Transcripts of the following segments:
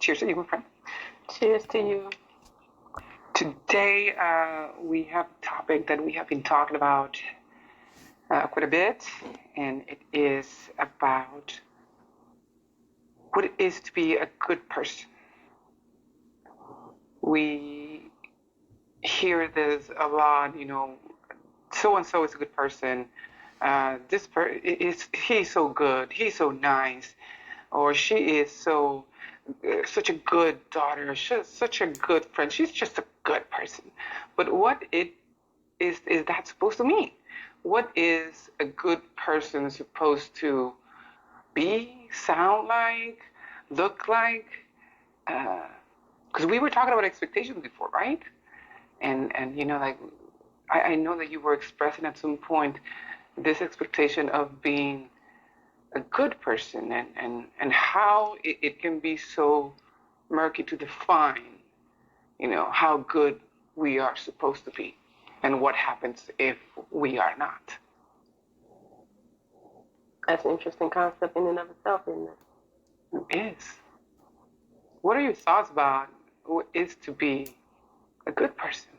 Cheers to you, my friend. Cheers to you. Today, we have a topic that we have been talking about quite a bit, and it is about what it is to be a good person. We hear this a lot, so and so is a good person. He's so good, he's so nice, or she is such a good daughter, she's such a good friend, she's just a good person. But what it is that supposed to mean? What is a good person supposed to be, sound like, look like? Because we were talking about expectations before, right? And like I know that you were expressing at some point this expectation of being a good person and how it can be so murky to define, how good we are supposed to be and what happens if we are not. That's an interesting concept in and of itself, isn't it? It is. What are your thoughts about what is to be a good person?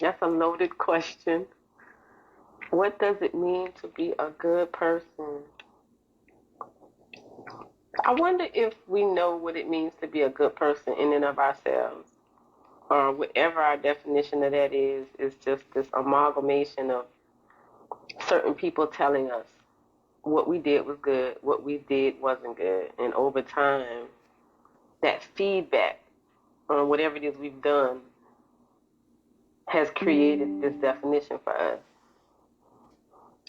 That's a loaded question. What does it mean to be a good person? I wonder if we know what it means to be a good person in and of ourselves, or whatever our definition of that is just this amalgamation of certain people telling us what we did was good, what we did wasn't good, and over time, that feedback on whatever it is we've done has created this definition for us.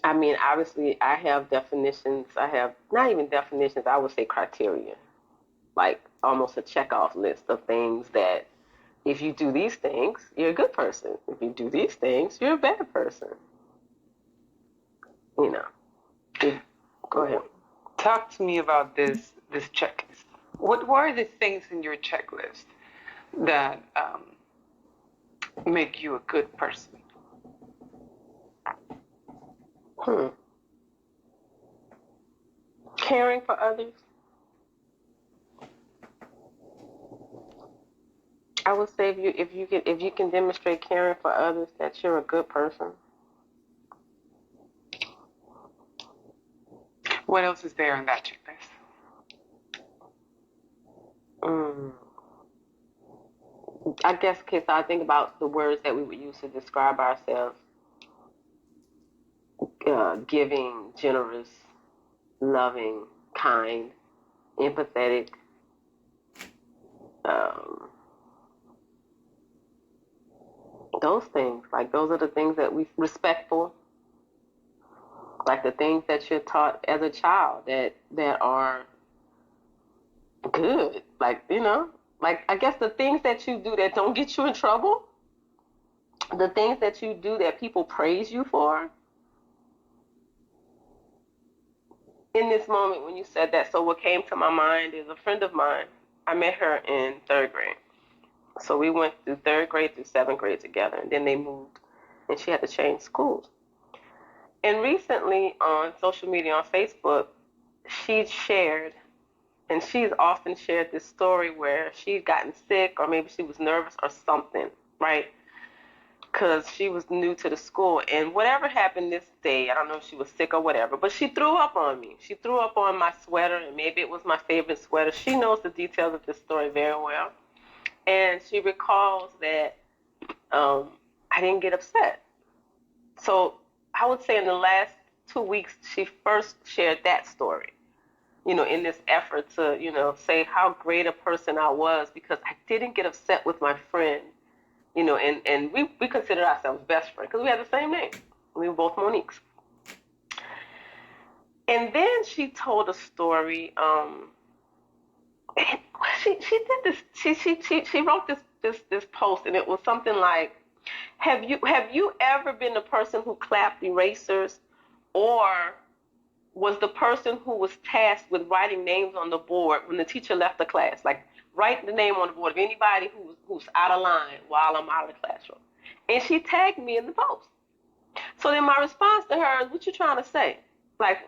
I mean, obviously, I have definitions. I have not even definitions, I would say criteria, like almost a checkoff list of things that if you do these things, you're a good person. If you do these things, you're a bad person. You know. Go ahead. Talk to me about this checklist. What were the things in your checklist that make you a good person? Caring for others. I would say if you can demonstrate caring for others, that you're a good person. What else is there on that checklist? I guess, kids, I think about the words that we would use to describe ourselves: giving, generous, loving, kind, empathetic. Um, those things, like those are the things that we respectful, like the things that you're taught as a child that are good. Like I guess the things that you do that don't get you in trouble, the things that you do that people praise you for. In this moment when you said that, so what came to my mind is a friend of mine. I met her in third grade. So we went through third grade through seventh grade together, and then they moved, and she had to change schools. And recently on social media, on Facebook, she shared, and she's often shared this story where she'd gotten sick, or maybe she was nervous or something, right? Because she was new to the school. And whatever happened this day, I don't know if she was sick or whatever, but she threw up on me. She threw up on my sweater, and maybe it was my favorite sweater. She knows the details of this story very well. And she recalls that I didn't get upset. So I would say in the last 2 weeks, she first shared that story, in this effort to, say how great a person I was because I didn't get upset with my friend, and we considered ourselves best friends because we had the same name. We were both Moniques. And then she told a story. She did this. She wrote this post, and it was something like, have you ever been the person who clapped erasers, or was the person who was tasked with writing names on the board when the teacher left the class? Like, write the name on the board of anybody who's out of line while I'm out of the classroom. And she tagged me in the post. So then my response to her is, what you trying to say? Like,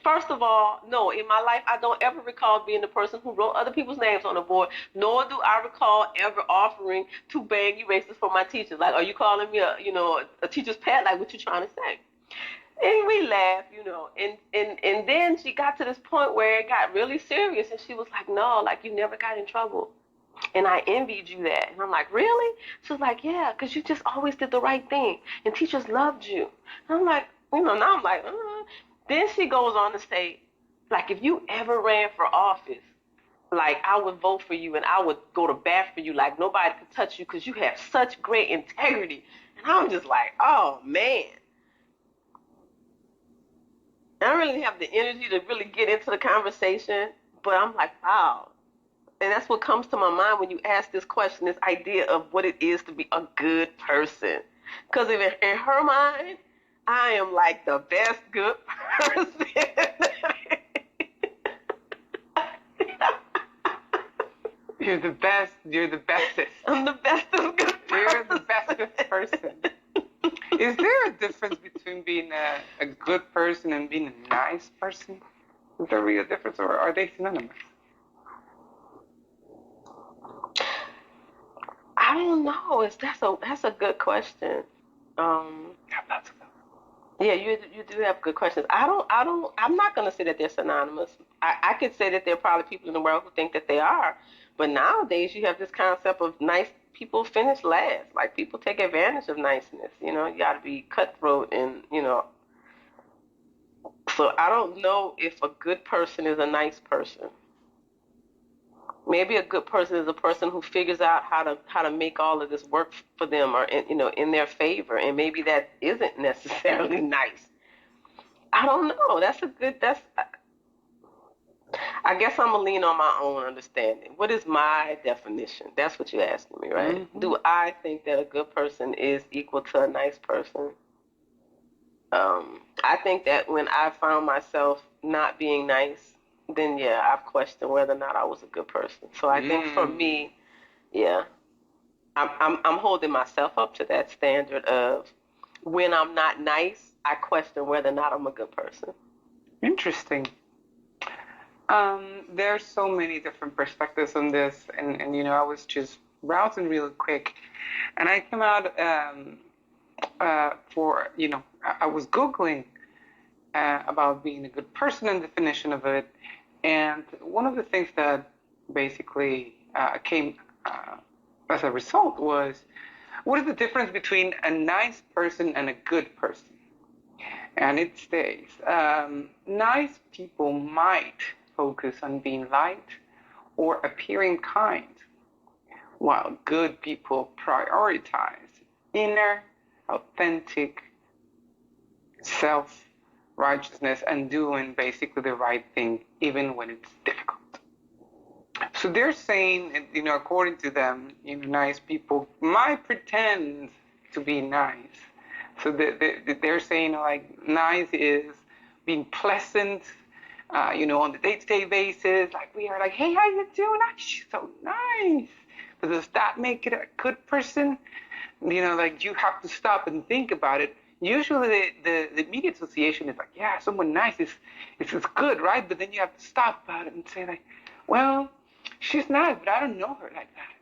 First of all, no, in my life, I don't ever recall being the person who wrote other people's names on the board, nor do I recall ever offering to bang erasers for my teachers. Like, are you calling me a teacher's pet? Like, what you trying to say? And we laughed, and then she got to this point where it got really serious, and she was like, no, like, you never got in trouble. And I envied you that. And I'm like, really? She was like, yeah, because you just always did the right thing. And teachers loved you. And I'm like, now I'm like, Then she goes on to say, like, if you ever ran for office, like, I would vote for you and I would go to bat for you. Like, nobody could touch you because you have such great integrity. And I'm just like, oh, man. I don't really have the energy to really get into the conversation, but I'm like, wow. And that's what comes to my mind when you ask this question, this idea of what it is to be a good person. Because in her mind, I am like the best good person. You're the best. You're the bestest. I'm the bestest good person. You're the bestest person. Is there a difference between being a good person and being a nice person? Is there a real difference, or are they synonymous? I don't know. That's a good question. Yeah, you do have good questions. I'm not gonna say that they're synonymous. I could say that there are probably people in the world who think that they are, but nowadays you have this concept of nice people finish last. Like, people take advantage of niceness. You got to be cutthroat, and So I don't know if a good person is a nice person. Maybe a good person is a person who figures out how to make all of this work for them, or in their favor, and maybe that isn't necessarily nice. I don't know. I guess I'm gonna lean on my own understanding. What is my definition? That's what you're asking me, right? Mm-hmm. Do I think that a good person is equal to a nice person? I think that when I found myself not being nice, then yeah, I've questioned whether or not I was a good person. So I think for me, yeah, I'm holding myself up to that standard of, when I'm not nice, I question whether or not I'm a good person. Interesting. There's so many different perspectives on this, and I was just browsing real quick, and I came out I was Googling about being a good person and definition of it, and one of the things that basically came as a result was, what is the difference between a nice person and a good person? And it states, nice people might focus on being liked or appearing kind, while good people prioritize inner, authentic self-righteousness and doing basically the right thing even when it's difficult. So they're saying, according to them, nice people might pretend to be nice. So they're saying, like, nice is being pleasant, on the day-to-day basis. Like, we are like, hey, how you doing? Oh, she's so nice. But does that make it a good person? Like, you have to stop and think about it. Usually the immediate association is like, yeah, someone nice is good, right? But then you have to stop about it and say, like, well, she's nice, but I don't know her like that.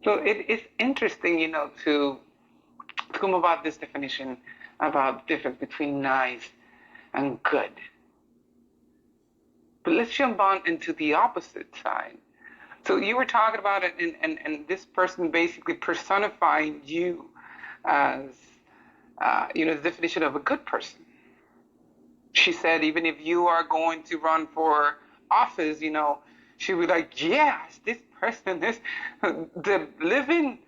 So it's interesting, to come about this definition about the difference between nice and good. But let's jump on into the opposite side. So you were talking about it, and this person basically personifying you as, the definition of a good person. She said, even if you are going to run for office, she would be like, yes, this person is the living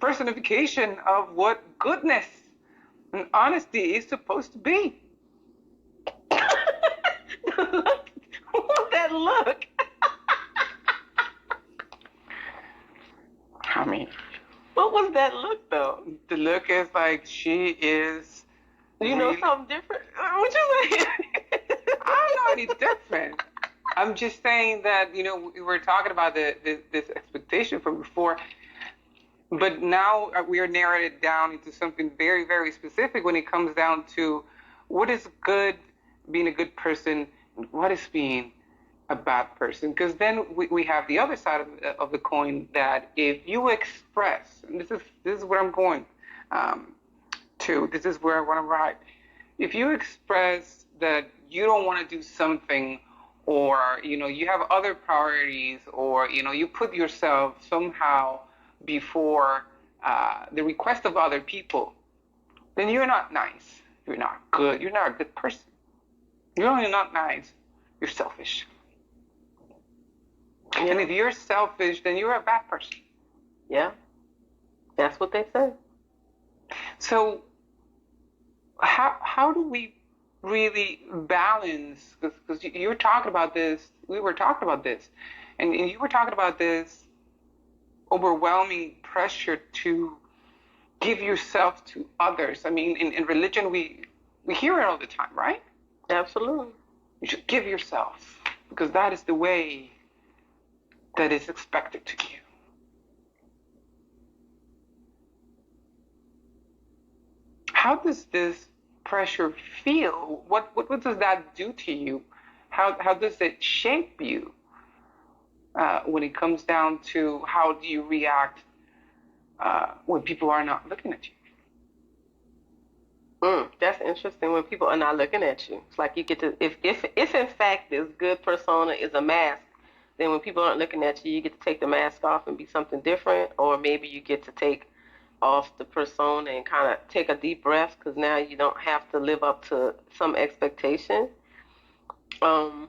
personification of what goodness and honesty is supposed to be. What's that look? I mean, what was that look, though? The look is like, she is. You know something different? What you saying? I don't know any different. I'm just saying that, we were talking about this expectation from before, but now we are narrowing it down into something very, very specific when it comes down to what is good, being a good person, what is being a bad person? Because then we have the other side of the coin, that if you express, and this is where I'm going to, this is where I want to ride. If you express that you don't want to do something, or you have other priorities, or you put yourself somehow before the request of other people, then you're not nice. You're not good. You're not a good person. You're only not nice. You're selfish. And if you're selfish, then you're a bad person. Yeah. That's what they say. So how do we really balance? Because you were talking about this, we were talking about this, and you were talking about this overwhelming pressure to give yourself to others. I mean, in religion, we hear it all the time, right? Absolutely. You should give yourself, because that is the way that is expected to you. How does this pressure feel? What does that do to you? How does it shape you when it comes down to how do you react when people are not looking at you? That's interesting. When people are not looking at you, it's like you get to, if in fact this good persona is a mask, then when people aren't looking at you, you get to take the mask off and be something different, or maybe you get to take off the persona and kind of take a deep breath, because now you don't have to live up to some expectation. Or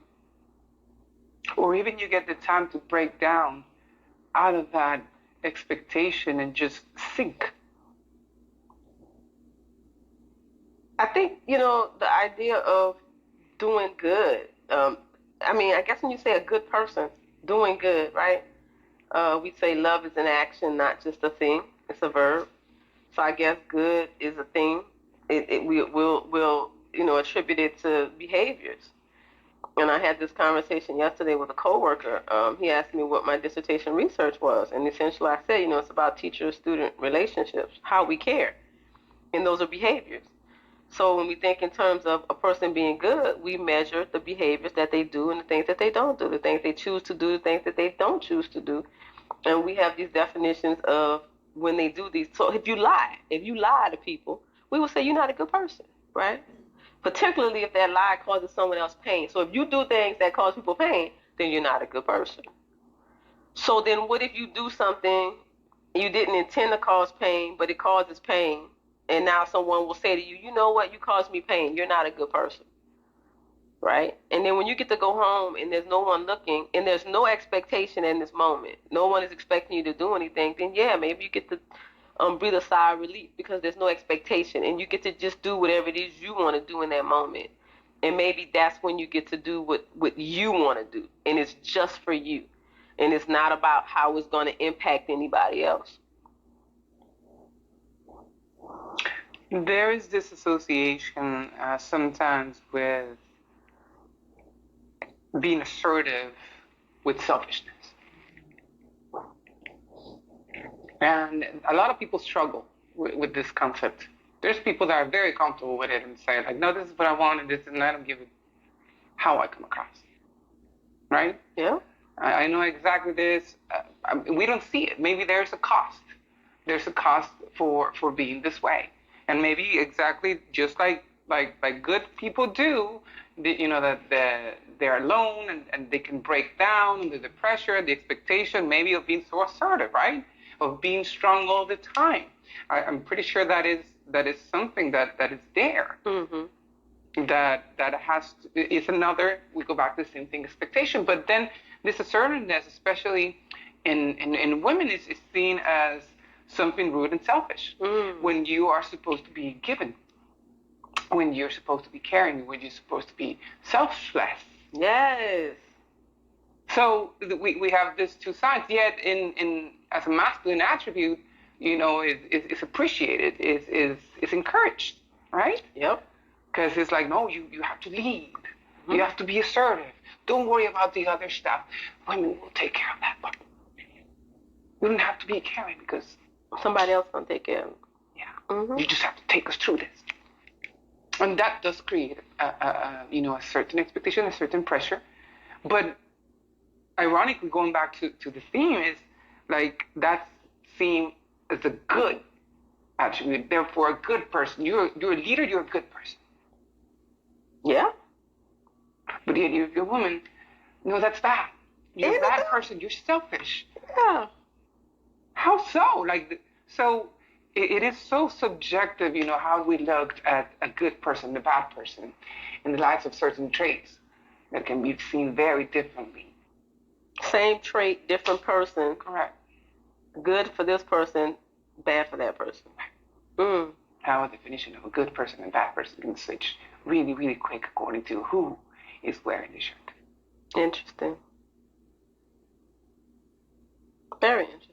even you get the time to break down out of that expectation and just think. I think, the idea of doing good. I mean, I guess when you say a good person, doing good, right? We say love is an action, not just a thing. It's a verb. So I guess good is a thing. We'll attribute it to behaviors. And I had this conversation yesterday with a coworker. He asked me what my dissertation research was, and essentially I said, it's about teacher-student relationships, how we care, and those are behaviors. So when we think in terms of a person being good, we measure the behaviors that they do and the things that they don't do, the things they choose to do, the things that they don't choose to do. And we have these definitions of when they do these. So if you lie to people, we will say you're not a good person, right? Particularly if that lie causes someone else pain. So if you do things that cause people pain, then you're not a good person. So then what if you do something you didn't intend to cause pain, but it causes pain? And now someone will say to you, you know what, you caused me pain. You're not a good person, right? And then when you get to go home and there's no one looking and there's no expectation in this moment, no one is expecting you to do anything, then yeah, maybe you get to breathe a sigh of relief, because there's no expectation and you get to just do whatever it is you want to do in that moment. And maybe that's when you get to do what you want to do, and it's just for you. And it's not about how it's going to impact anybody else. There is this association sometimes with being assertive with selfishness. And a lot of people struggle with this concept. There's people that are very comfortable with it and say, like, no, this is what I want, and this, and I don't give it how I come across. Right? Yeah. I know exactly this. We don't see it. Maybe there's a cost. There's a cost for being this way. And maybe exactly just like good people do, that they're alone and they can break down under the pressure, the expectation, maybe of being so assertive, right? Of being strong all the time. I'm pretty sure that is something that is there. Mm-hmm. That has to, it's another. We go back to the same thing, expectation. But then this assertiveness, especially in women, is seen as something rude and selfish. When you are supposed to be given, when you're supposed to be caring, when you're supposed to be selfless. Yes. So we have these two sides. Yet in as a masculine attribute, is appreciated, is encouraged, right? Yep. Because it's like, no, you have to lead. Mm-hmm. You have to be assertive. Don't worry about the other stuff. Women will take care of that. But you don't have to be caring, because somebody else gonna take care of it. Yeah. Mm-hmm. You just have to take us through this. And that does create a certain expectation, a certain pressure. But ironically, going back to the theme is like that's seen as a good attribute. Therefore, a good person. You're a leader. You're a good person. Yeah. But yet you're a woman. No, that's bad. You're a bad person. You're selfish. Yeah. How so? So it is so subjective, how we looked at a good person, a bad person, in the light of certain traits that can be seen very differently. Same trait, different person. Correct. Good for this person, bad for that person. How a definition of a good person and bad person can switch really, really quick according to who is wearing the shirt. Interesting. Very interesting.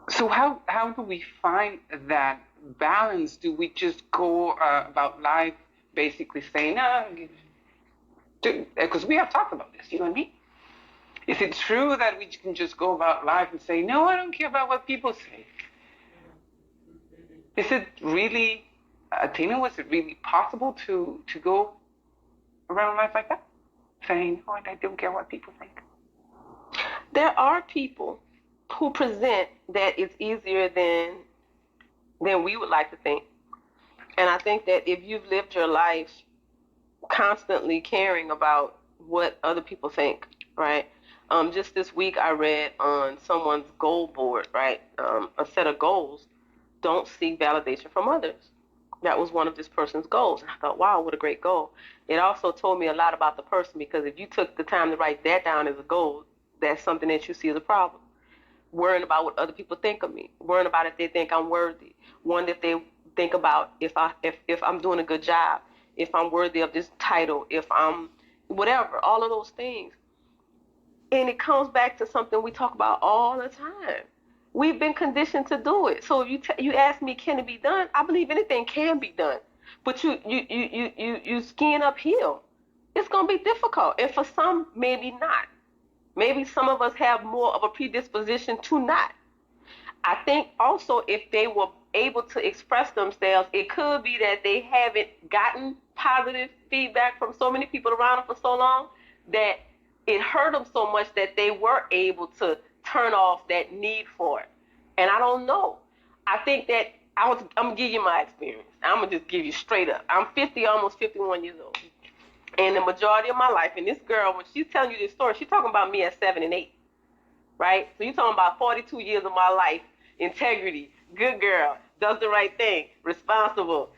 So how do we find that balance? Do we just go about life basically saying, because we have talked about this, you and me. Is it true that we can just go about life and say, no, I don't care about what people say? Is it really, Tina, was it really possible to go around life like that? Saying, oh, I don't care what people think. There are people who present that it's easier than we would like to think. And I think that if you've lived your life constantly caring about what other people think, right? Just this week I read on someone's goal board, right? A set of goals. Don't seek validation from others. That was one of this person's goals. And I thought, wow, what a great goal. It also told me a lot about the person, because if you took the time to write that down as a goal, that's something that you see as a problem. Worrying about what other people think of me, worrying about if they think I'm worthy, one if they think about if I'm doing a good job, if I'm worthy of this title, if I'm whatever, all of those things. And it comes back to something we talk about all the time. We've been conditioned to do it. So if you ask me, can it be done? I believe anything can be done, but you skiing uphill. It's gonna be difficult, and for some, maybe not. Maybe some of us have more of a predisposition to not. I think also if they were able to express themselves, it could be that they haven't gotten positive feedback from so many people around them for so long that it hurt them so much that they were able to turn off that need for it. And I don't know. I think that I'm going to give you my experience. I'm going to just give you straight up. I'm 50, almost 51 years old. And the majority of my life, and this girl, when she's telling you this story, she's talking about me at 7 and 8, right? So you're talking about 42 years of my life, integrity, good girl, does the right thing, responsible,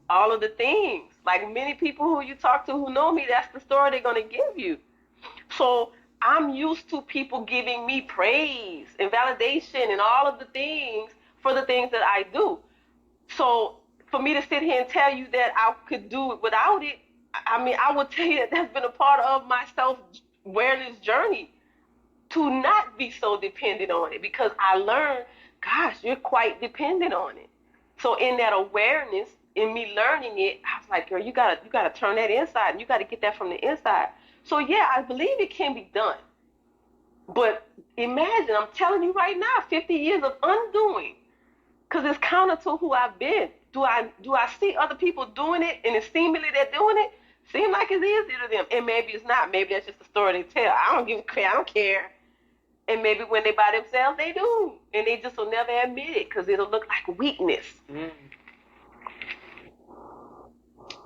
all of the things. Like many people who you talk to who know me, that's the story they're going to give you. So I'm used to people giving me praise and validation and all of the things for the things that I do. So for me to sit here and tell you that I could do it without it, I mean, I would tell you that that's been a part of my self-awareness journey to not be so dependent on it, because I learned, gosh, you're quite dependent on it. So in that awareness, in me learning it, I was like, girl, you gotta turn that inside, and you gotta get that from the inside. So yeah, I believe it can be done. But imagine, I'm telling you right now, 50 years of undoing, because it's counter to who I've been. Do I see other people doing it, and it's seemingly they're doing it? Seem like it's easier to them, and maybe it's not. Maybe that's just a story they tell. I don't care. And maybe when they by themselves, they do, and they just will never admit it because it'll look like weakness.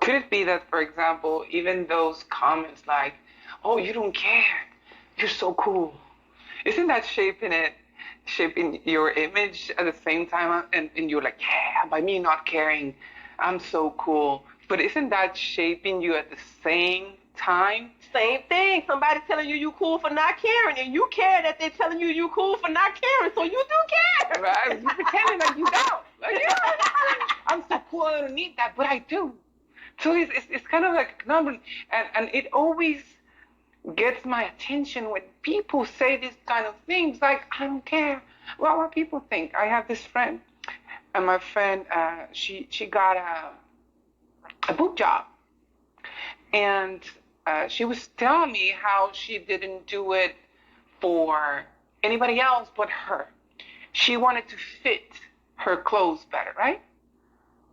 Could it be that, for example, even those comments like, "Oh, you don't care, you're so cool," isn't that shaping your image at the same time? And you're like, yeah, by me not caring, I'm so cool. But isn't that shaping you at the same time? Same thing. Somebody telling you cool for not caring, and you care that they're telling you cool for not caring, so you do care. Right? You pretending like you don't. Like, yeah, I'm so cool, I don't need that, but I do. So it's kind of like a conundrum, and it always gets my attention when people say these kind of things, like, I don't care what people think. I have this friend, and my friend, she got a book job, and she was telling me how she didn't do it for anybody else but her. She wanted to fit her clothes better, right?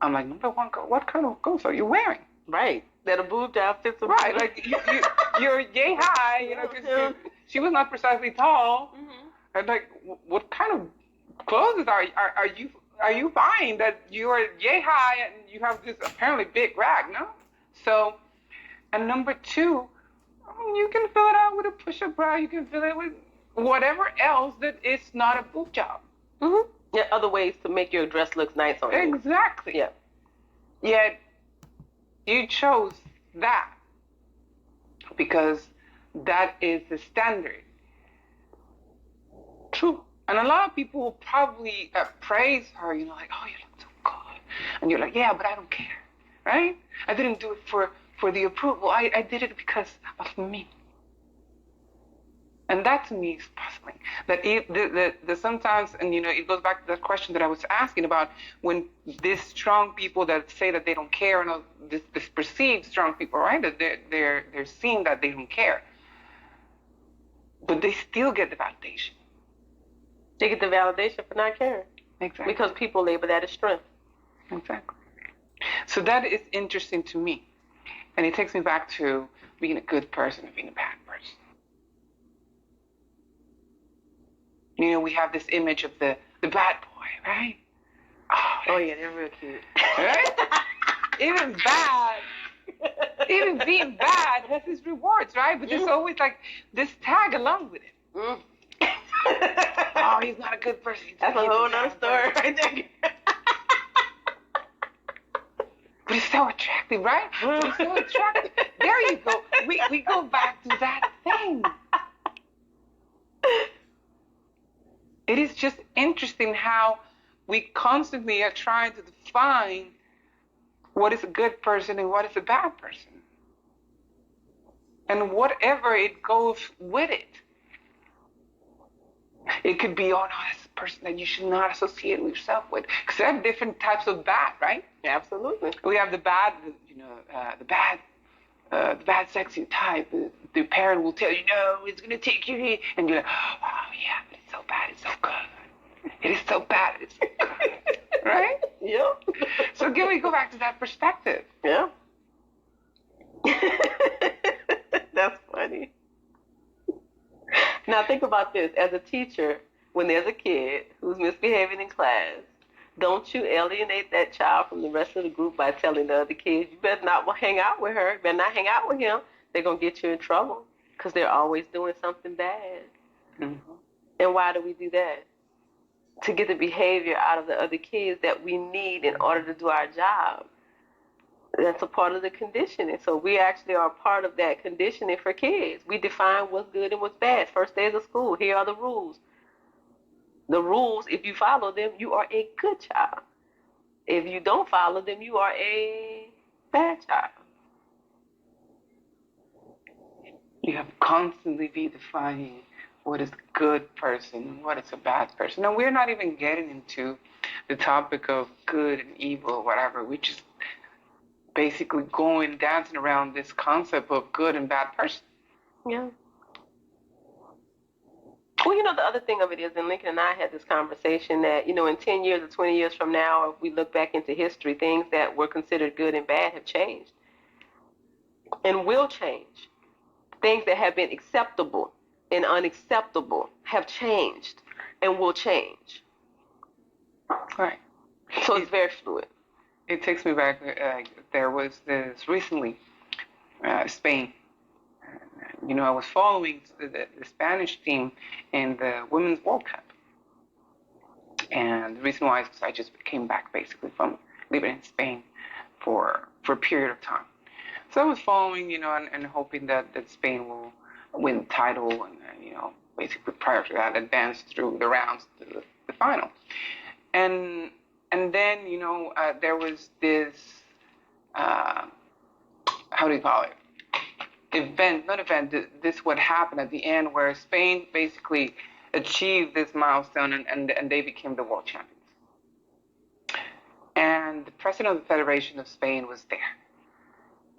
I'm like, number one, what kind of clothes are you wearing? Right. That a boob job fits a Right, like you're yay high, you know, because she was not precisely tall. Mm-hmm. And like, what kind of clothes are you buying that you are yay high and you have this apparently big rag? No. So, and number two, you can fill it out with a push-up bra. You can fill it with whatever else that is not a boob job. Mm-hmm. Yeah, other ways to make your dress look nice on you. Exactly. Yeah. Yet you chose that because that is the standard. True. And a lot of people will probably praise her, you know, like, oh, you look so good. And you're like, yeah, but I don't care, right? I didn't do it for the approval. I did it because of me. And that to me is puzzling. That sometimes, and you know, it goes back to that question that I was asking about when these strong people that say that they don't care, and this perceived strong people, right? That they're seeing that they don't care, but they still get the validation. They get the validation for not caring. Exactly. Because people label that as strength. Exactly. So that is interesting to me, and it takes me back to being a good person and being a bad person. You know, we have this image of the bad boy, right? Oh yeah, they're real cute. Right? Even being bad has its rewards, right? But there's always like this tag along with it. Mm. Oh, he's not a good person. That's a whole nother story right there. But it's so attractive, right? But it's so attractive. There you go. We go back to that thing. It is just interesting how we constantly are trying to define what is a good person and what is a bad person. And whatever it goes with it. It could be, oh no, that's a person that you should not associate yourself with. Because there are different types of bad, right? Absolutely. We have the bad, you know, the bad sexy type. The parent will tell you, no, it's going to take you here. And you're like, oh yeah, but it's so bad, it's so good. It is so bad, it's so good. Right? Yeah. So again, we go back to that perspective. Yeah. That's funny. Now think about this. As a teacher, when there's a kid who's misbehaving in class, don't you alienate that child from the rest of the group by telling the other kids, you better not hang out with her, you better not hang out with him. They're going to get you in trouble because they're always doing something bad. Mm-hmm. And why do we do that? To get the behavior out of the other kids that we need in order to do our job. That's a part of the conditioning. So we actually are part of that conditioning for kids. We define what's good and what's bad. First days of school, here are the rules. The rules, if you follow them, you are a good child. If you don't follow them, you are a bad child. You have to constantly be defining what is a good person and what is a bad person. And we're not even getting into the topic of good and evil or whatever. We just basically dancing around this concept of good and bad person. Yeah. Well, you know, the other thing of it is, and Lincoln and I had this conversation that, you know, in 10 years or 20 years from now, if we look back into history, things that were considered good and bad have changed and will change. Things that have been acceptable and unacceptable have changed and will change. Right. So it's very fluid. It takes me back. There was this recently, Spain. You know, I was following the Spanish team in the Women's World Cup. And the reason why is because I just came back basically from living in Spain for a period of time. So I was following, you know, and hoping that Spain will win the title and, you know, basically prior to that, advance through the rounds to the final. And then, you know, there was this, how do you call it? This what happened at the end where Spain basically achieved this milestone and they became the world champions. And the president of the Federation of Spain was there.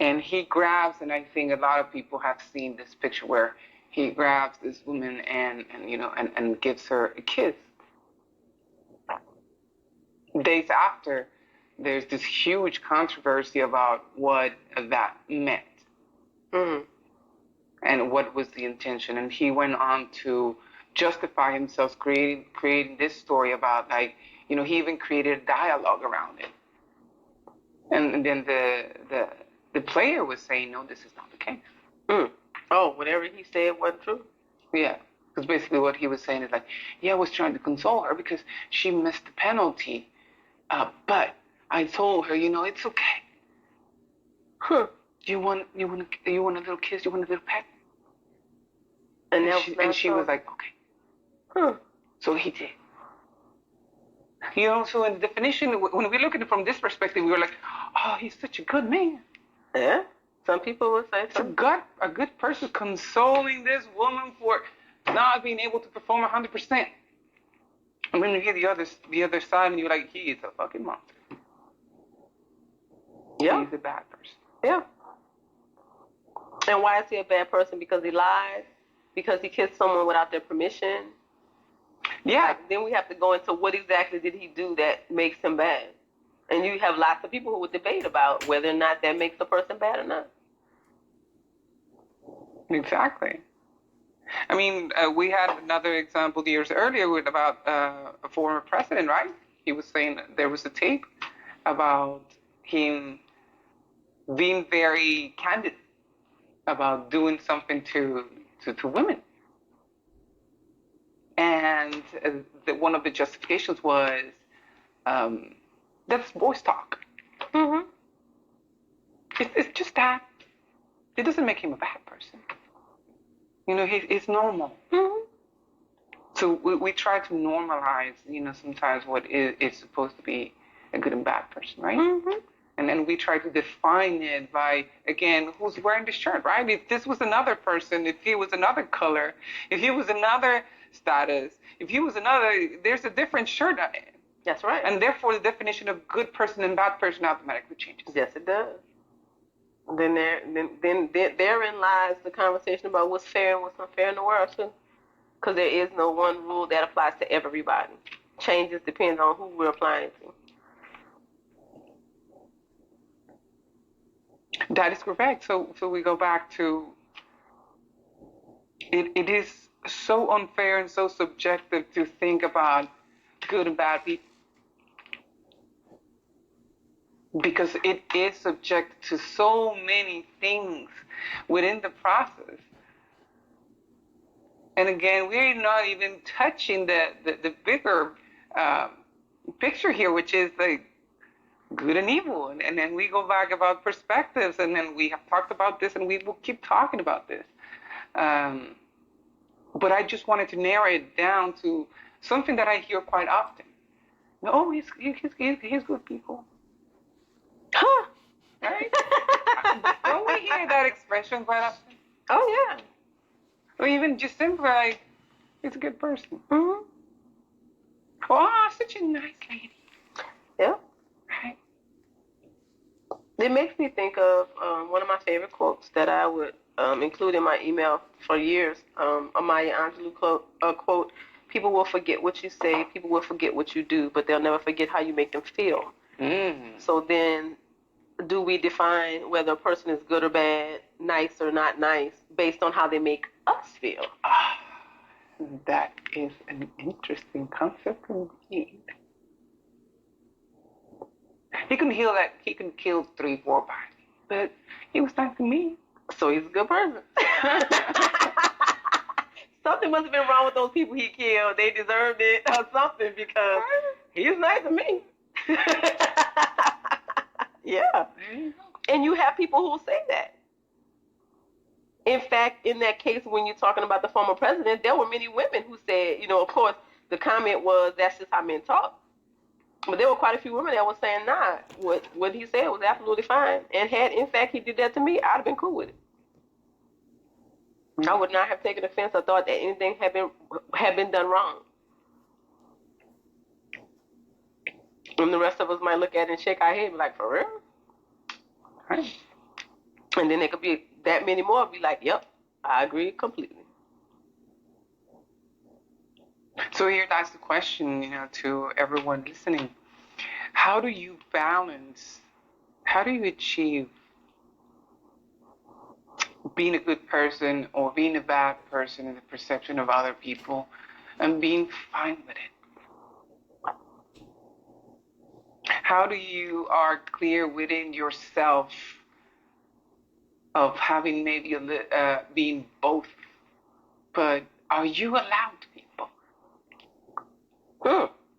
And he grabs, and I think a lot of people have seen this picture where he grabs this woman and you know, and gives her a kiss. Days after, there's this huge controversy about what that meant and what was the intention. And he went on to justify himself creating this story about, like, you know, he even created a dialogue around it. And then the player was saying, no, this is not the case. Oh, whatever he said wasn't true? Yeah. Because basically what he was saying is like, yeah, I was trying to console her because she missed the penalty. But I told her, you know, it's okay. You want a little kiss? You want a little pet? And she was like, okay. So he did. You know, so in the definition, when we look at it from this perspective, we were like, oh, he's such a good man. Yeah. Some people would say so. It's a good person consoling this woman for not being able to perform 100%. And when you hear the other side, and you're like, he is a fucking monster. Yeah. He's a bad person. Yeah. And why is he a bad person? Because he lied? Because he kissed someone without their permission? Yeah. Like, then we have to go into what exactly did he do that makes him bad. And you have lots of people who would debate about whether or not that makes a person bad or not. Exactly. I mean, we had another example years earlier about a former president, right? He was saying that there was a tape about him being very candid about doing something to women. And one of the justifications was, that's voice talk. Mm-hmm. It's just that. It doesn't make him a bad person. You know, he's normal. Mm-hmm. So we try to normalize, you know, sometimes what is supposed to be a good and bad person, right? Mm-hmm. And then we try to define it by, again, who's wearing the shirt, right? If this was another person, if he was another color, if he was another status, if he was another, there's a different shirt on it. That's right. And therefore, the definition of good person and bad person automatically changes. Yes, it does. Then therein lies the conversation about what's fair and what's unfair in the world, too. Because there is no one rule that applies to everybody. Changes depends on who we're applying it to. That is correct. So we go back to it is so unfair and so subjective to think about good and bad people, because it is subject to so many things within the process. And again, we're not even touching the bigger picture here, which is like good and evil. And then we go back about perspectives, and then we have talked about this, and we will keep talking about this. But I just wanted to narrow it down to something that I hear quite often. Oh, he's good people. Huh? Right? Don't we hear that expression quite often? Oh, yeah. Or even just simply like, he's a good person. Mm-hmm. Oh, such a nice lady. Yeah. Right? It makes me think of one of my favorite quotes that I would include in my email for years. A Maya Angelou quote, people will forget what you say, people will forget what you do, but they'll never forget how you make them feel. Mm. So then, do we define whether a person is good or bad, nice or not nice, based on how they make us feel? That is an interesting concept indeed. He can kill 3, 4 bodies, but he was nice to me, so he's a good person. Something must have been wrong with those people he killed. They deserved it or something, because he was nice to me. Yeah. And you have people who say that. In fact, in that case, when you're talking about the former president, there were many women who said, you know, of course, the comment was, that's just how men talk. But there were quite a few women that were saying, nah, what he said was absolutely fine. And had, in fact, he did that to me, I'd have been cool with it. I would not have taken offense or thought that anything had been done wrong. And the rest of us might look at it and shake our head and be like, for real? Right. And then there could be that many more be like, yep, I agree completely. So here, that's the question, you know, to everyone listening. How do you balance, how do you achieve being a good person or being a bad person in the perception of other people and being fine with it? How do you are clear within yourself of having maybe being both, but are you allowed to be both?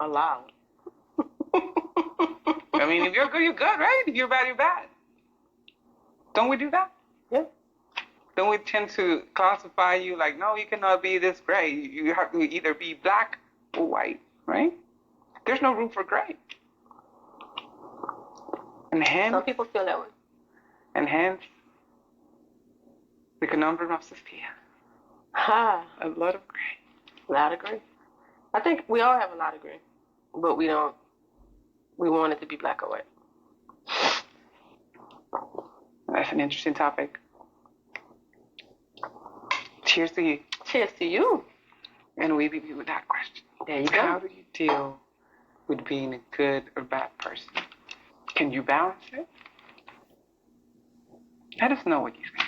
Allowed. I mean, if you're good, you're good, right? If you're bad, you're bad. Don't we do that? Yeah. Don't we tend to classify you like, no, you cannot be this gray. You have to either be black or white, right? There's no room for gray. And hence, Some people feel that way. And hence, the conundrum of Sophia. Ha. A lot of gray. A lot of gray. I think we all have a lot of gray, but we don't. We want it to be black or white. That's an interesting topic. Cheers to you. Cheers to you. And we leave you with that question. There you go. How do you deal with being a good or bad person? Can you balance it? Let us know what you think.